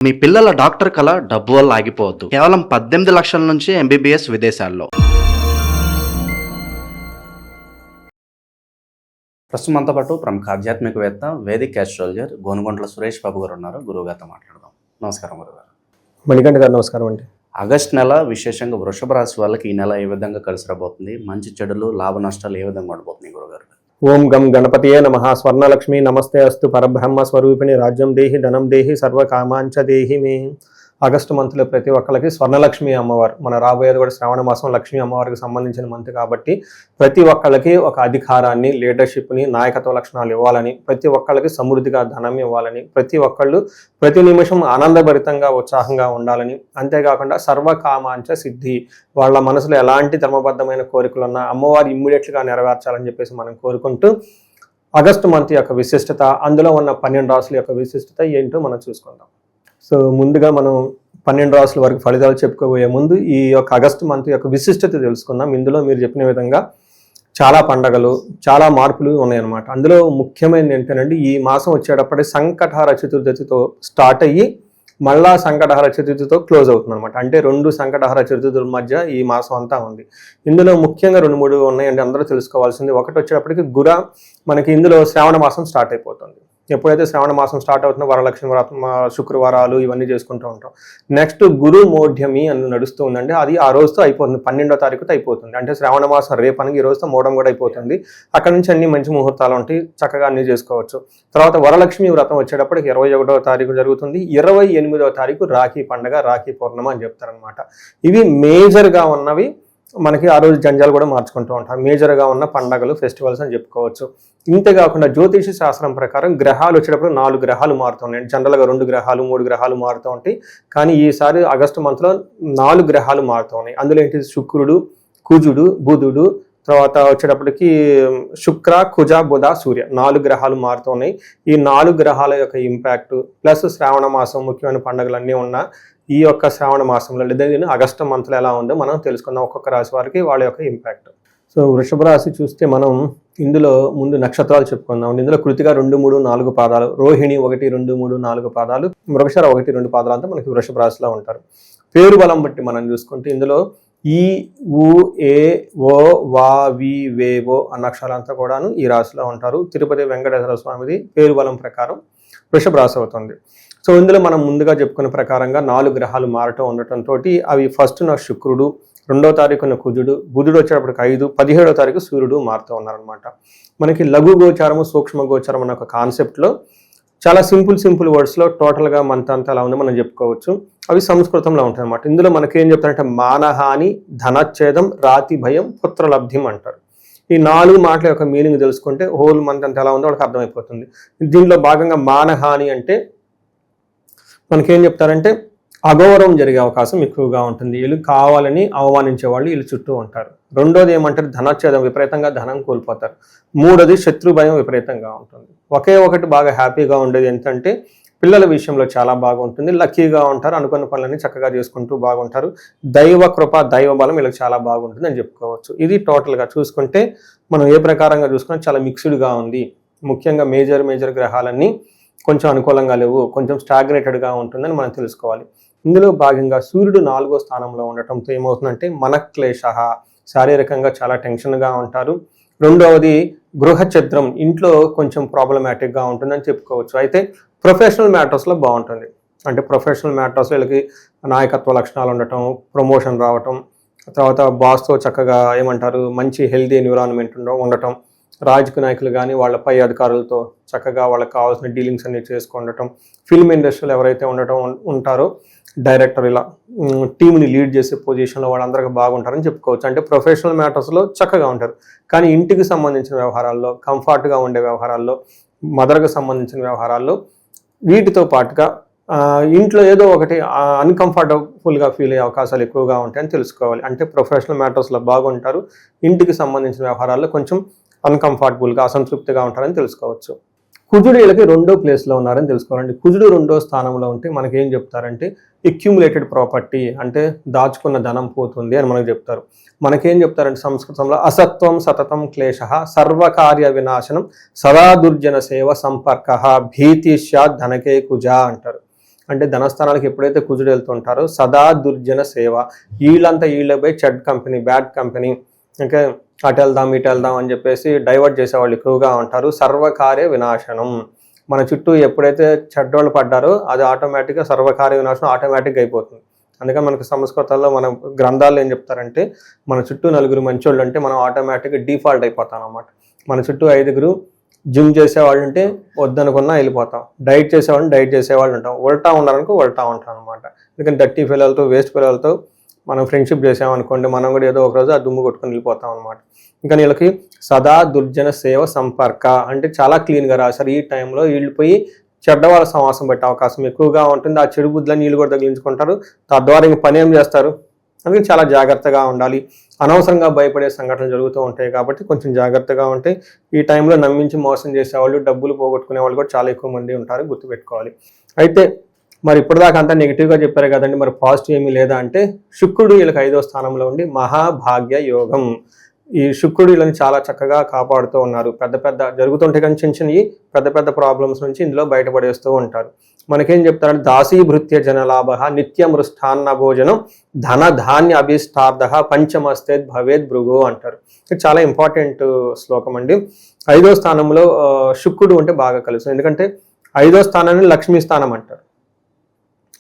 మీ పిల్లల డాక్టర్ కళ డబ్బు వల్ల ఆగిపోవద్దు. కేవలం 18 లక్షల నుంచి ఎంబీబీఎస్ విదేశాల్లో. ప్రస్తుతం మనతో పాటు ప్రముఖ ఆధ్యాత్మికవేత్త, వేదిక్ ఆస్ట్రాలజర్ గోనుగొంట్ల సురేష్ బాబు గారు ఉన్నారు. గురువుగారితో మాట్లాడదాం. నమస్కారం గురుగారు. మణికంఠ గారు నమస్కారం అండి. ఆగస్టు నెల విశేషంగా వృషభ రాశి వాళ్ళకి ఈ నెల ఏ విధంగా కలిసి రాబోతుంది, మంచి చెడులు లాభ నష్టాలు ఏ విధంగా ఉండబోతున్నాయి గురుగారు? ఓం గం గణపతియే నమః. స్వర్ణలక్ష్మి నమస్తే అస్తు. పరబ్రహ్మ స్వరూపిణి రాజ్యం దేహి ధనం దేహి సర్వకామాంచ దేహి మే. ఆగస్టు మంత్లో ప్రతి ఒక్కరికి స్వర్ణలక్ష్మి అమ్మవారు, మన రాబోయేది కూడా శ్రావణ మాసం లక్ష్మీ అమ్మవారికి సంబంధించిన మంత్ కాబట్టి ప్రతి ఒక్కళ్ళకి ఒక అధికారాన్ని, లీడర్షిప్ని, నాయకత్వ లక్షణాలు ఇవ్వాలని, ప్రతి ఒక్కళ్ళకి సమృద్ధిగా ధనం ఇవ్వాలని, ప్రతి ఒక్కళ్ళు ప్రతి నిమిషం ఆనందభరితంగా ఉత్సాహంగా ఉండాలని, అంతేకాకుండా సర్వకామాంచ సిద్ధి, వాళ్ళ మనసులో ఎలాంటి ధర్మబద్ధమైన కోరికలు ఉన్నా అమ్మవారు ఇమ్మీడియట్గా నెరవేర్చాలని చెప్పేసి మనం కోరుకుంటూ ఆగస్టు మంత్ యొక్క విశిష్టత, అందులో ఉన్న 12 రాసుల యొక్క విశిష్టత ఏంటో మనం చూసుకుందాం. సో ముందుగా మనం 12 రాసుల వరకు ఫలితాలు చెప్పుకోబోయే ముందు ఈ యొక్క ఆగస్టు మంత్ యొక్క విశిష్టత తెలుసుకుందాం. ఇందులో మీరు చెప్పిన విధంగా చాలా పండగలు, చాలా మార్పులు ఉన్నాయన్నమాట. అందులో ముఖ్యమైనది ఏంటంటే ఈ మాసం వచ్చేటప్పటి సంకటహర చతుర్థితో స్టార్ట్ అయ్యి మళ్ళా సంకటహర చతుర్థితో క్లోజ్ అవుతుంది అనమాట. అంటే 2 సంకటహర చతుర్థుల మధ్య ఈ మాసం అంతా ఉంది. ఇందులో ముఖ్యంగా 2-3 ఉన్నాయండి, అందరూ తెలుసుకోవాల్సింది. ఒకటి వచ్చేటప్పటికి మనకి ఇందులో శ్రావణ మాసం స్టార్ట్ అయిపోతుంది. ఎప్పుడైతే శ్రావణ మాసం స్టార్ట్ అవుతుందో వరలక్ష్మి వ్రతం, శుక్రవారాలు ఇవన్నీ చేసుకుంటూ ఉంటాం. నెక్స్ట్ గురు మోఢ్యమి అని నడుస్తూ ఉందండి. అది ఆ రోజుతో అయిపోతుంది, 12వ తారీఖుతో అయిపోతుంది. అంటే శ్రావణ మాసం రేపనకి ఈ రోజుతో మోడం కూడా అయిపోతుంది. అక్కడ నుంచి అన్ని మంచి ముహూర్తాలు ఉంటాయి, చక్కగా అన్ని చేసుకోవచ్చు. తర్వాత వరలక్ష్మి వ్రతం వచ్చేటప్పటికి 21వ తారీఖు జరుగుతుంది. 28వ తారీఖు రాఖీ పండుగ, రాఖీ పౌర్ణమ అని చెప్తారనమాట. ఇవి మేజర్గా ఉన్నవి. మనకి ఆ రోజు జంజాలు కూడా మార్చుకుంటూ ఉంటాం. మేజర్గా ఉన్న పండగలు, ఫెస్టివల్స్ అని చెప్పుకోవచ్చు. ఇంతేకాకుండా జ్యోతిష శాస్త్రం ప్రకారం గ్రహాలు వచ్చేటప్పుడు 4 గ్రహాలు మారుతున్నాయి. జనరల్గా 2 గ్రహాలు 3 గ్రహాలు మారుతూ ఉంటాయి. కానీ ఈసారి ఆగస్టు మంత్లో 4 గ్రహాలు మారుతూ ఉన్నాయి. అందులో ఏంటి, శుక్రుడు, కుజుడు, బుధుడు, తర్వాత వచ్చేటప్పటికి శుక్ర, కుజ, బుధ, సూర్య 4 గ్రహాలు మారుతూ ఉన్నాయి. ఈ 4 గ్రహాల యొక్క ఇంపాక్ట్ ప్లస్ శ్రావణ మాసం ముఖ్యమైన పండుగలన్నీ ఉన్న ఈ యొక్క శ్రావణ మాసంలో లేదా ఆగస్టు మంత్లో ఎలా ఉందో మనం తెలుసుకుందాం. ఒక్కొక్క రాశి వారికి వాళ్ళ యొక్క ఇంపాక్ట్. సో వృషభ రాశి చూస్తే మనం ఇందులో ముందు నక్షత్రాలు చెప్పుకుందాం. ఇందులో కృతిక 2, 3, 4 పాదాలు, రోహిణి 1, 2, 3, 4 పాదాలు, మృగశిర 1, 2 పాదాలు అంతా మనకి వృషభ రాశిలో ఉంటారు. పేరు బలం బట్టి మనం చూసుకుంటే ఇందులో ఈ, ఉ, ఏ, ఓ, వా, వి, వే, ఓ అన్న అక్షరాలంతా కూడాను ఈ రాశిలో ఉంటారు. తిరుపతి వెంకటేశ్వర స్వామిది పేరు బలం ప్రకారం వృషభ రాశి అవుతుంది. సో ఇందులో మనం ముందుగా చెప్పుకున్న ప్రకారంగా 4 గ్రహాలు మారటం ఉండటంతో అవి ఫస్ట్ నా శుక్రుడు, 2వ తారీఖున కుజుడు, బుధుడు వచ్చేటప్పటికి 5, 17వ తారీఖు సూర్యుడు మారుతూ ఉన్నారనమాట. మనకి లఘు గోచారము, సూక్ష్మ గోచారం అన్న ఒక కాన్సెప్ట్లో చాలా సింపుల్ వర్డ్స్లో టోటల్గా మంత్ అంతా ఎలా ఉందో మనం చెప్పుకోవచ్చు. అవి సంస్కృతంలో ఉంటాయి అన్నమాట. ఇందులో మనకేం చెప్తారంటే మానహాని, ధనచ్ఛేదం, రాతి భయం, పుత్రలబ్ధిం అంటారు. ఈ 4 మాటల యొక్క మీనింగ్ తెలుసుకుంటే హోల్ మంత్ అంతా ఎలా ఉందో వాళ్ళకి అర్థమైపోతుంది. దీనిలో భాగంగా మానహాని అంటే మనకేం చెప్తారంటే అగౌరవం జరిగే అవకాశం ఎక్కువగా ఉంటుంది. వీళ్ళు కావాలని అవమానించే వాళ్ళు వీళ్ళు చుట్టూ ఉంటారు. రెండోది ఏమంటారు, ధనచ్ఛేదం, విపరీతంగా ధనం కోల్పోతారు. మూడోది శత్రు భయం విపరీతంగా ఉంటుంది. ఒకటి బాగా హ్యాపీగా ఉండేది ఏంటంటే పిల్లల విషయంలో చాలా బాగుంటుంది, లక్కీగా ఉంటారు, అనుకున్న పనులన్నీ చక్కగా చేసుకుంటూ బాగుంటారు. దైవ కృప, దైవ బలం వీళ్ళకి చాలా బాగుంటుంది అని చెప్పుకోవచ్చు. ఇది టోటల్గా చూసుకుంటే మనం ఏ ప్రకారంగా చూసుకుంటే చాలా మిక్స్డ్గా ఉంది. ముఖ్యంగా మేజర్ గ్రహాలన్నీ కొంచెం అనుకూలంగా లేవు, కొంచెం స్టాగ్నేటెడ్గా ఉంటుందని మనం తెలుసుకోవాలి. ఇందులో భాగంగా సూర్యుడు 4వ స్థానంలో ఉండటంతో ఏమవుతుందంటే మనక్లేశ, శారీరకంగా చాలా టెన్షన్గా ఉంటారు. రెండవది గృహఛద్రం, ఇంట్లో కొంచెం ప్రాబ్లమాటిక్గా ఉంటుందని చెప్పుకోవచ్చు. అయితే ప్రొఫెషనల్ మ్యాటర్స్లో బాగుంటుంది. అంటే ప్రొఫెషనల్ మ్యాటర్స్లో వీళ్ళకి నాయకత్వ లక్షణాలు ఉండటం, ప్రమోషన్ రావటం, తర్వాత బాస్తో చక్కగా ఏమంటారు మంచి హెల్దీ ఎన్విరాన్మెంట్ ఉండటం, రాజకీయ నాయకులు కానీ వాళ్ళ పై అధికారులతో చక్కగా వాళ్ళకి కావాల్సిన డీలింగ్స్ అన్ని చేసుకుండటం, ఫిల్మ్ ఇండస్ట్రీలో ఎవరైతే ఉంటారో డైరెక్టర్ ఇలా టీంని లీడ్ చేసే పొజిషన్లో వాళ్ళందరికీ బాగుంటారని చెప్పుకోవచ్చు. అంటే ప్రొఫెషనల్ మ్యాటర్స్లో చక్కగా ఉంటారు. కానీ ఇంటికి సంబంధించిన వ్యవహారాల్లో, కంఫర్ట్గా ఉండే వ్యవహారాల్లో, మదర్కి సంబంధించిన వ్యవహారాల్లో వీటితో పాటుగా ఇంట్లో ఏదో ఒకటి అన్కంఫర్టబుల్గా ఫీల్ అయ్యే అవకాశాలు ఎక్కువగా ఉంటాయని తెలుసుకోవాలి. అంటే ప్రొఫెషనల్ మ్యాటర్స్లో బాగుంటారు, ఇంటికి సంబంధించిన వ్యవహారాల్లో కొంచెం అన్కంఫర్టబుల్గా, అసంతృప్తిగా ఉంటారని తెలుసుకోవచ్చు. కుజుడు వీళ్ళకి 2వ ప్లేస్లో ఉన్నారని తెలుసుకోవాలండి. కుజుడు 2వ స్థానంలో ఉంటే మనకేం చెప్తారంటే అక్యుములేటెడ్ ప్రాపర్టీ, అంటే దాచుకున్న ధనం పోతుంది అని మనకు చెప్తారు. మనకేం చెప్తారంటే సంస్కృతంలో అసత్వం సతతం క్లేశ, సర్వకార్య వినాశనం, సదా దుర్జన సేవ సంపర్క, భీతి స్యాత్ ధనకే కుజ అంటారు. అంటే ధనస్థానాలకు ఎప్పుడైతే కుజుడు వెళ్తుంటారో సదా దుర్జన సేవ, వీళ్ళంతా వీళ్ళపై చెడ్ కంపెనీ, బ్యాడ్ కంపెనీ, ఇంకా అటు వెళ్దాం ఇటు వెళ్దాం అని చెప్పేసి డైవర్ట్ చేసేవాళ్ళు ఎక్కువగా ఉంటారు. సర్వకార్య వినాశనం, మన చుట్టూ ఎప్పుడైతే చెడ్డోళ్ళు పడ్డారో అది ఆటోమేటిక్గా సర్వకార్య వినాశనం ఆటోమేటిక్గా అయిపోతుంది. అందుకని మనకు సంస్కృతంలో మన గ్రంథాల్లో ఏం చెప్తారంటే మన చుట్టూ నలుగురు మంచోళ్ళు అంటే మనం ఆటోమేటిక్గా డిఫాల్ట్ అయిపోతాం అన్నమాట. మన చుట్టూ 5 జిమ్ చేసేవాళ్ళు ఉంటే వద్దనుకున్నా వెళ్ళిపోతాం, డైట్ చేసేవాళ్ళు ఉంటాం, ఉల్టా ఉండాలనుకో ఉల్టా ఉంటాం అనమాట. ఎందుకంటే డర్టీ పిల్లలతో, వేస్ట్ పిల్లలతో మనం ఫ్రెండ్షిప్ చేసామనుకోండి, మనం కూడా ఏదో ఒక రోజు ఆ దుమ్ము కొట్టుకొని వెళ్ళిపోతాం అనమాట. ఇంకా వీళ్ళకి సదా దుర్జన సేవ సంపర్క అంటే చాలా క్లీన్గా రాశారు. ఈ టైంలో వీళ్ళు పోయి చెడ్డవాళ్ళ సమాసం పెట్టే అవకాశం ఎక్కువగా ఉంటుంది. ఆ చెడు బుద్ధులను నీళ్ళు కూడా తగిలించుకుంటారు, తద్వారా ఇంక పని ఏం చేస్తారు. అందుకే చాలా జాగ్రత్తగా ఉండాలి. అనవసరంగా భయపడే సంఘటనలు జరుగుతూ ఉంటాయి కాబట్టి కొంచెం జాగ్రత్తగా ఉంటే ఈ టైంలో నమ్మించి మోసం చేసేవాళ్ళు, డబ్బులు పోగొట్టుకునే వాళ్ళు కూడా చాలా ఎక్కువ మంది ఉంటారు, గుర్తుపెట్టుకోవాలి. అయితే మరి ఇప్పటిదాకా అంతా నెగిటివ్గా చెప్పారు కదండి, మరి పాజిటివ్ ఏమీ లేదా అంటే శుక్రుడు వీళ్ళకి 5వ స్థానంలో ఉండి మహాభాగ్య యోగం. ఈ శుక్రుడు వీళ్ళని చాలా చక్కగా కాపాడుతూ ఉన్నారు. పెద్ద జరుగుతుంటే కానీ చిన్న పెద్ద ప్రాబ్లమ్స్ నుంచి ఇందులో బయటపడేస్తూ ఉంటారు. మనకేం చెప్తారంటే దాసీభృత్య జనలాభ నిత్యమృష్టాన్న భోజనం ధన ధాన్య అభిష్టార్థ పంచమస్తే భవేద్ భృగు అంటారు. ఇది చాలా ఇంపార్టెంట్ శ్లోకం అండి. 5వ స్థానంలో శుక్రుడు ఉంటే బాగా కలుసు. ఎందుకంటే 5వ స్థానాన్ని లక్ష్మీ స్థానం అంటారు,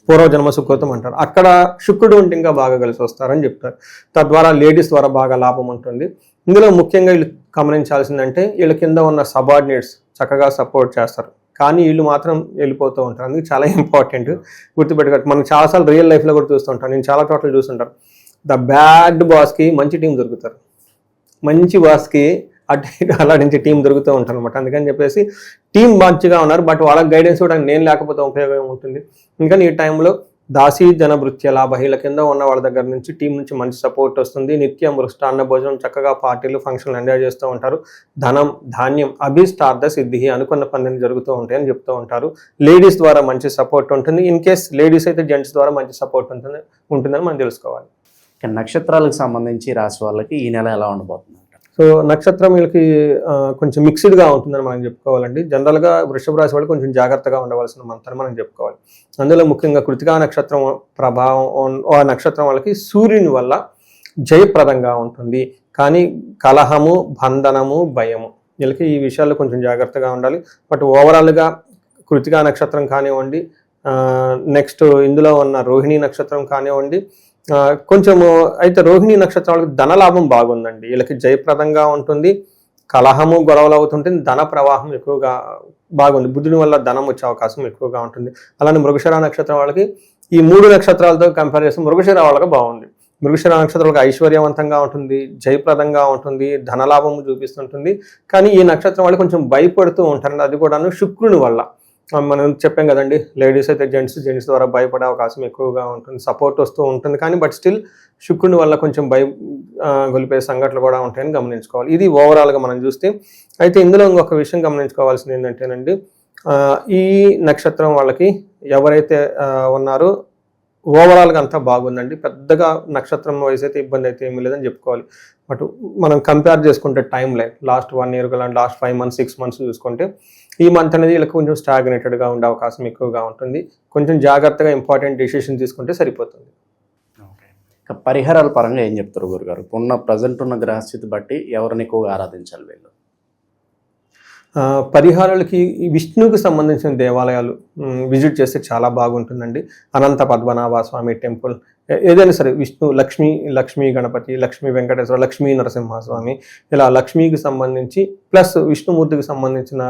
పూర్వజన్మ సుకృతం అంటారు. అక్కడ శుక్రుడు ఉంటే ఇంకా బాగా కలిసి వస్తారని చెప్తారు. తద్వారా లేడీస్ ద్వారా బాగా లాభం ఉంటుంది. ఇందులో ముఖ్యంగా వీళ్ళు గమనించాల్సిందంటే వీళ్ళ కింద ఉన్న సబార్డినేట్స్ చక్కగా సపోర్ట్ చేస్తారు, కానీ వీళ్ళు మాత్రం వెళ్ళిపోతూ ఉంటారు. అందుకే చాలా ఇంపార్టెంట్ గుర్తుపెట్టుకోవాలి. మనం చాలాసార్లు రియల్ లైఫ్లో కూడా చూస్తుంటాం, నేను చాలా చోట్ల చూస్తుంటారు. ద బ్యాడ్ బాస్కి మంచి టీం దొరుకుతారు, మంచి బాస్కి అటు అలా నుంచి టీం దొరుకుతూ ఉంటారు అనమాట. అందుకని చెప్పేసి టీం మంచిగా ఉన్నారు, బట్ వాళ్ళకి గైడెన్స్ కూడా నేను లేకపోతే ఉపయోగం ఉంటుంది. ఇంకా ఈ టైంలో దాసీ జన భృత్య లాభ, వీళ్ళ కింద ఉన్న వాళ్ళ దగ్గర నుంచి టీం నుంచి మంచి సపోర్ట్ వస్తుంది. నిత్యం మృష్టాన్న భోజనం, చక్కగా పార్టీలు ఫంక్షన్లు ఎంజాయ్ చేస్తూ ఉంటారు. ధనం ధాన్యం అభిష్టార్థ సిద్ధి, అనుకున్న పనులు జరుగుతూ ఉంటాయని చెప్తూ ఉంటారు. లేడీస్ ద్వారా మంచి సపోర్ట్ ఉంటుంది. ఇన్ కేస్ లేడీస్ అయితే జెంట్స్ ద్వారా మంచి సపోర్ట్ ఉంటుందని మనం తెలుసుకోవాలి. నక్షత్రాలకు సంబంధించి రాశి వాళ్ళకి ఈ నెల ఎలా ఉండబోతుంది? సో నక్షత్రం వీళ్ళకి కొంచెం మిక్స్డ్గా ఉంటుందని మనం చెప్పుకోవాలండి. జనరల్గా వృషభ రాశి వాళ్ళు కొంచెం జాగ్రత్తగా ఉండవలసిన మంత్ అని మనం చెప్పుకోవాలి. అందులో ముఖ్యంగా కృతికా నక్షత్రం ప్రభావం ఆ నక్షత్రం వాళ్ళకి సూర్యుని వల్ల జయప్రదంగా ఉంటుంది, కానీ కలహము, బంధనము, భయము, వీళ్ళకి ఈ విషయాల్లో కొంచెం జాగ్రత్తగా ఉండాలి. బట్ ఓవరాల్గా కృతికా నక్షత్రం కానివ్వండి, నెక్స్ట్ ఇందులో ఉన్న రోహిణి నక్షత్రం కానివ్వండి, కొంచెము అయితే రోహిణి నక్షత్రం వాళ్ళకి ధనలాభం బాగుందండి. వీళ్ళకి జయప్రదంగా ఉంటుంది, కలహము గొడవలు అవుతుంటుంది, ధన ప్రవాహం ఎక్కువగా బాగుంది. బుధుని వల్ల ధనం వచ్చే అవకాశం ఎక్కువగా ఉంటుంది. అలానే మృగశిర నక్షత్రం వాళ్ళకి ఈ 3 నక్షత్రాలతో కంపేర్ చేస్తే మృగశిర వాళ్ళకి బాగుంది. మృగశిర నక్షత్రాలకు ఐశ్వర్యవంతంగా ఉంటుంది, జయప్రదంగా ఉంటుంది, ధనలాభం చూపిస్తుంటుంది. కానీ ఈ నక్షత్రం వాళ్ళు కొంచెం భయపడుతూ ఉంటారండి, అది కూడాను శుక్రుని వల్ల. మనం చెప్పాం కదండి, లేడీస్ అయితే జెంట్స్ ద్వారా భయపడే అవకాశం ఎక్కువగా ఉంటుంది, సపోర్ట్ వస్తూ ఉంటుంది, కానీ బట్ స్టిల్ శుక్రుని వల్ల కొంచెం గొలిపే సంఘటనలు కూడా ఉంటాయని గమనించుకోవాలి. ఇది ఓవరాల్గా మనం చూస్తే. అయితే ఇందులో ఇంకొక విషయం గమనించుకోవాల్సింది ఏంటంటేనండి, ఈ నక్షత్రం వాళ్ళకి ఎవరైతే ఉన్నారో ఓవరాల్గా అంతా బాగుందండి. పెద్దగా నక్షత్రం వయసు అయితే ఇబ్బంది అయితే ఏమీ లేదని చెప్పుకోవాలి. బట్ మనం కంపేర్ చేసుకుంటే time line last 1 year last 5 months 6 months చూసుకుంటే ఈ మంత్ అనేది వీళ్ళకి కొంచెం స్టాగ్నేటెడ్గా ఉండే అవకాశం ఎక్కువగా ఉంటుంది. కొంచెం జాగ్రత్తగా ఇంపార్టెంట్ డెసిషన్ తీసుకుంటే సరిపోతుంది. ఓకే, పరిహారాల పరంగా ఏం చెప్తారు గురుగారు? ప్రజెంట్ ఉన్న గ్రహస్థితి బట్టి ఎవరిని ఎక్కువగా ఆరాధించాలి వీళ్ళు? పరిహారాలకి విష్ణువుకి సంబంధించిన దేవాలయాలు విజిట్ చేస్తే చాలా బాగుంటుందండి. అనంత పద్మనాభ స్వామి టెంపుల్, ఏదైనా సరే, విష్ణు, లక్ష్మీ గణపతి, లక్ష్మీ వెంకటేశ్వర, లక్ష్మీ నరసింహస్వామి, ఇలా లక్ష్మీకి సంబంధించి ప్లస్ విష్ణుమూర్తికి సంబంధించిన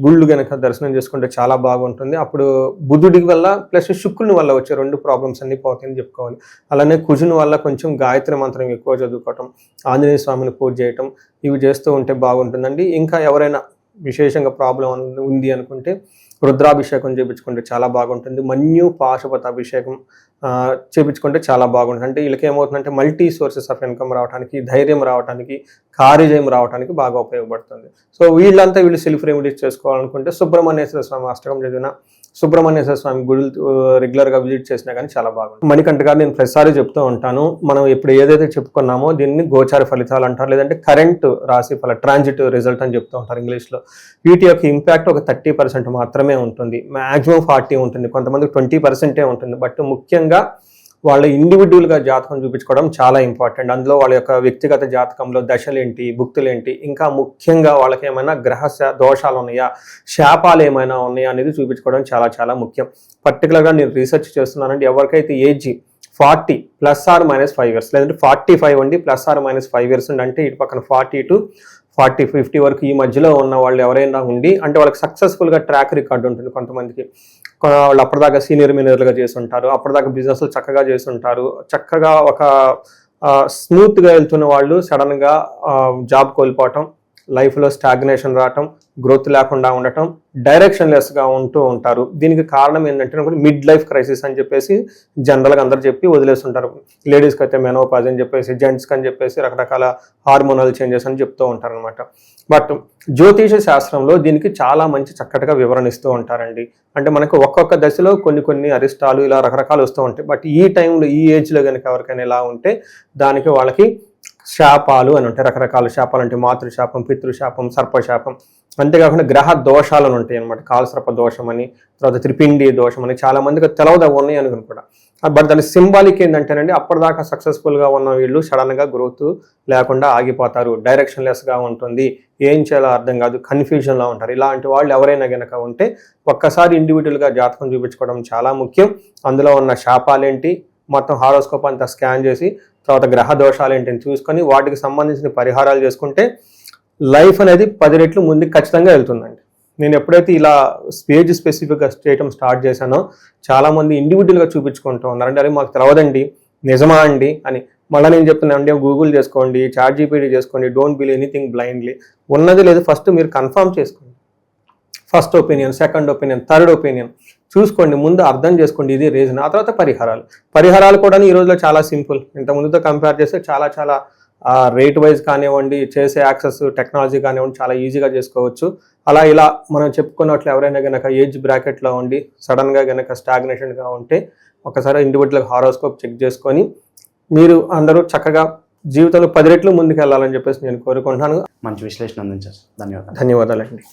గుళ్ళు కనుక దర్శనం చేసుకుంటే చాలా బాగుంటుంది. అప్పుడు బుధుడి వల్ల ప్లస్ శుక్రుని వల్ల వచ్చే 2 ప్రాబ్లమ్స్ అన్ని పోతాయని చెప్పుకోవాలి. అలానే కుజుని వల్ల కొంచెం గాయత్రి మంత్రం ఎక్కువ చదువుకోవటం, ఆంజనేయ స్వామిని పూజ చేయటం, ఇవి చేస్తూ ఉంటే బాగుంటుందండి. ఇంకా ఎవరైనా విశేషంగా ప్రాబ్లం ఉంది అనుకుంటే రుద్రాభిషేకం చేయించుకుంటే చాలా బాగుంటుంది. మన్యు పాశుపత అభిషేకం చేయించుకుంటే చాలా బాగుంటుంది. అంటే వీళ్ళకి ఏమవుతుందంటే మల్టీ సోర్సెస్ ఆఫ్ ఇన్కమ్ రావడానికి, ధైర్యం రావడానికి, కార్యజయం రావడానికి బాగా ఉపయోగపడుతుంది. సో వీళ్ళు సెల్ఫ్ రెమెడీస్ చేసుకోవాలనుకుంటే సుబ్రహ్మణ్యేశ్వర స్వామి అష్టకం చదివిన, సుబ్రహ్మణ్యేశ్వర స్వామి గుడులు రెగ్యులర్గా విజిట్ చేసినా కానీ చాలా బాగుంది. మణికంఠ గారు నేను ప్రతిసారి చెప్తూ ఉంటాను, మనం ఇప్పుడు ఏదైతే చెప్పుకున్నామో దీన్ని గోచార ఫలితాలు అంటారు, లేదంటే కరెంట్ రాశి ఫల ట్రాన్జిట్ రిజల్ట్ అని చెప్తూ ఉంటారు ఇంగ్లీష్లో. వీటి యొక్క ఇంపాక్ట్ ఒక 30% మాత్రమే ఉంటుంది, మ్యాక్సిమం 40 ఉంటుంది, కొంతమందికి 20% ఉంటుంది. బట్ ముఖ్యంగా వాళ్ళ ఇండివిజువల్గా జాతకం చూపించుకోవడం చాలా ఇంపార్టెంట్. అందులో వాళ్ళ యొక్క వ్యక్తిగత జాతకంలో దశలేంటి, భుక్తులేంటి, ఇంకా ముఖ్యంగా వాళ్ళకి ఏమైనా గ్రహ దోషాలు ఉన్నాయా, శాపాలు ఏమైనా ఉన్నాయా అనేది చూపించుకోవడం చాలా చాలా ముఖ్యం. పర్టికులర్గా నేను రీసెర్చ్ చేస్తున్నానంటే ఎవరికైతే ఏజ్ 40 ± 5 years, లేదంటే 45 ఉండి ±5 years ఉండి, అంటే ఇటు పక్కన 40 to 40, 50 వరకు ఈ మధ్యలో ఉన్న వాళ్ళు ఎవరైనా ఉండి, అంటే వాళ్ళకి సక్సెస్ఫుల్గా ట్రాక్ రికార్డు ఉంటుంది. కొంతమందికి వాళ్ళు అప్పటిదాకా సీనియర్ మేనేజర్లుగా చేస్తుంటారు, అప్పటిదాకా బిజినెస్లు చక్కగా చేస్తుంటారు, చక్కగా ఒక స్మూత్గా వెళ్తున్న వాళ్ళు సడన్గా జాబ్ కోల్పోవటం, లైఫ్లో స్టాగ్నేషన్ రావటం, గ్రోత్ లేకుండా ఉండటం, డైరెక్షన్లెస్గా ఉంటూ ఉంటారు. దీనికి కారణం ఏంటంటే మిడ్ లైఫ్ క్రైసిస్ అని చెప్పేసి జనరల్గా అందరు చెప్పి వదిలేస్తుంటారు. లేడీస్కి అయితే మెనోపాజ్ అని చెప్పేసి, జెంట్స్కి అని చెప్పేసి రకరకాల హార్మోనల్ చేంజెస్ అని చెప్తూ ఉంటారు అనమాట. బట్ జ్యోతిష శాస్త్రంలో దీనికి చాలా మంచి చక్కటిగా వివరణ ఇస్తూ ఉంటారండి. అంటే మనకు ఒక్కొక్క దశలో కొన్ని అరిష్టాలు ఇలా రకరకాలు వస్తూ ఉంటాయి. బట్ ఈ టైంలో ఈ ఏజ్లో కనుక ఎవరికైనా ఇలా ఉంటే దానికి వాళ్ళకి శాపాలు అని ఉంటాయి. రకరకాల శాపాలు అంటే మాతృశాపం, పితృశాపం, సర్పశాపం, అంతేకాకుండా గ్రహ దోషాలు అని ఉంటాయి అనమాట. కాలసర్ప దోషం అని, తర్వాత త్రిపిండి దోషం అని, చాలా మందికి తెలవదా ఉన్నాయి అనుకుని కూడా. బట్ దాని సింబాలిక్ ఏంటంటేనండి, అప్పటిదాకా సక్సెస్ఫుల్గా ఉన్న వీళ్ళు సడన్గా గ్రోత్ లేకుండా ఆగిపోతారు, డైరెక్షన్లెస్గా ఉంటుంది, ఏం చేయాలో అర్థం కాదు, కన్ఫ్యూజన్లో ఉంటారు. ఇలాంటి వాళ్ళు ఎవరైనా కనుక ఉంటే ఒక్కసారి ఇండివిజువల్గా జాతకం చూపించుకోవడం చాలా ముఖ్యం. అందులో ఉన్న శాపాలేంటి మొత్తం హారోస్కోప్ అంతా స్కాన్ చేసి, తర్వాత గ్రహ దోషాలు ఏంటని చూసుకొని వాటికి సంబంధించిన పరిహారాలు చేసుకుంటే లైఫ్ అనేది 10 రెట్లు ముందుకు ఖచ్చితంగా వెళ్తుందండి. నేను ఎప్పుడైతే ఇలా స్టేజ్ స్పెసిఫిక్గా చేయటం స్టార్ట్ చేశానో చాలామంది ఇండివిజువల్గా చూపించుకుంటూ ఉన్నారు. అంటే అది మాకు తెలవదండి, నిజమా అండి అని. మళ్ళీ నేను చెప్తున్నాను అంటే గూగుల్ చేసుకోండి, చాట్ జీపీటీ చేసుకోండి, డోంట్ బిలీవ్ ఎనీథింగ్ బ్లైండ్లీ. ఉన్నది లేదు ఫస్ట్ మీరు కన్ఫర్మ్ చేసుకోండి. First opinion, second opinion, third opinion చూసుకోండి, ముందు అర్థం చేసుకోండి, ఇది రీజన్. ఆ తర్వాత పరిహారాలు కూడా ఈ రోజులో చాలా సింపుల్. ఇంత ముందుతో కంపేర్ చేస్తే చాలా రేట్ వైజ్ కానివ్వండి, చేసే యాక్సెస్ టెక్నాలజీ కానివ్వండి, చాలా ఈజీగా చేసుకోవచ్చు. అలా ఇలా మనం చెప్పుకున్నట్లు ఎవరైనా కనుక ఏజ్ బ్రాకెట్లో ఉండి సడన్గా కనుక స్టాగ్నేషన్గా ఉంటే ఒకసారి ఇండివిజువల్ హారోస్కోప్ చెక్ చేసుకొని మీరు అందరూ చక్కగా జీవితంలో 10 రెట్లు ముందుకు వెళ్ళాలని చెప్పేసి నేను కోరుకుంటున్నాను. మంచి విశ్లేషణ అందించారు, ధన్యవాదాలు. ధన్యవాదాలండి.